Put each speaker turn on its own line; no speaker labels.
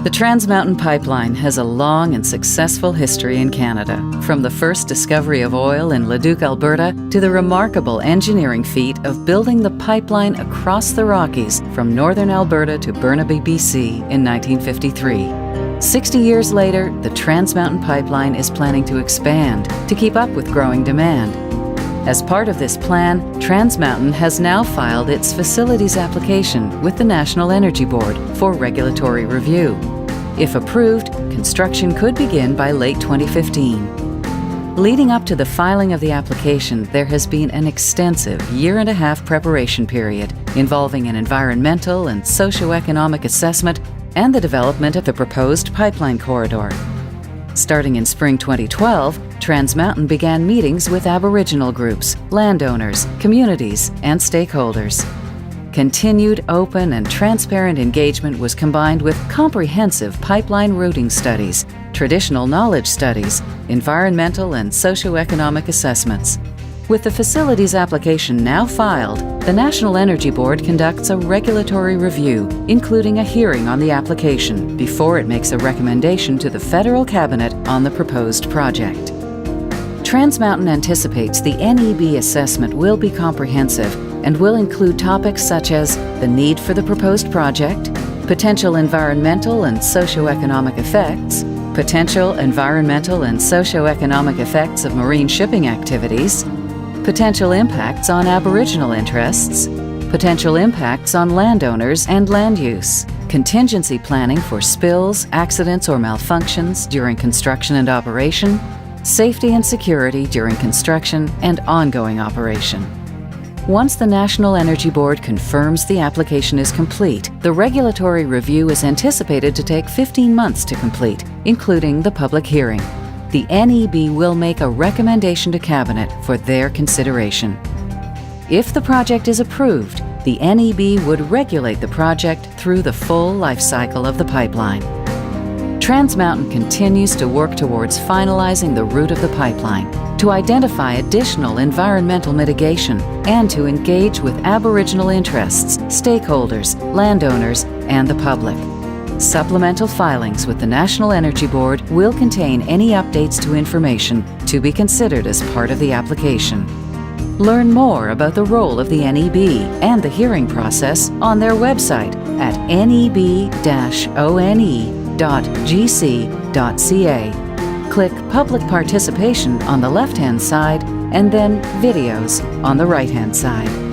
The Trans Mountain Pipeline has a long and successful history in Canada, from the first discovery of oil in Leduc, Alberta, to the remarkable engineering feat of building the pipeline across the Rockies from northern Alberta to Burnaby, BC in 1953. 60 years later, the Trans Mountain Pipeline is planning to expand to keep up with growing demand. As part of this plan, Trans Mountain has now filed its facilities application with the National Energy Board for regulatory review. If approved, construction could begin by late 2015. Leading up to the filing of the application, there has been an extensive year-and-a-half preparation period involving an environmental and socio-economic assessment and the development of the proposed pipeline corridor. Starting in spring 2012, Trans Mountain began meetings with Aboriginal groups, landowners, communities, and stakeholders. Continued open and transparent engagement was combined with comprehensive pipeline routing studies, traditional knowledge studies, environmental and socio-economic assessments. With the facilities application now filed, the National Energy Board conducts a regulatory review, including a hearing on the application before it makes a recommendation to the Federal Cabinet on the proposed project. Trans Mountain anticipates the NEB assessment will be comprehensive and will include topics such as the need for the proposed project, potential environmental and socio-economic effects, potential environmental and socio-economic effects of marine shipping activities, potential impacts on Aboriginal interests, potential impacts on landowners and land use, contingency planning for spills, accidents, or malfunctions during construction and operation, safety and security during construction and ongoing operation. Once the National Energy Board confirms the application is complete, the regulatory review is anticipated to take 15 months to complete, including the public hearing. The NEB will make a recommendation to Cabinet for their consideration. If the project is approved, the NEB would regulate the project through the full life cycle of the pipeline. Trans Mountain continues to work towards finalizing the route of the pipeline, to identify additional environmental mitigation, and to engage with Aboriginal interests, stakeholders, landowners, and the public. Supplemental filings with the National Energy Board will contain any updates to information to be considered as part of the application. Learn more about the role of the NEB and the hearing process on their website at neb-one.gc.ca. Click Public Participation on the left-hand side and then Videos on the right-hand side.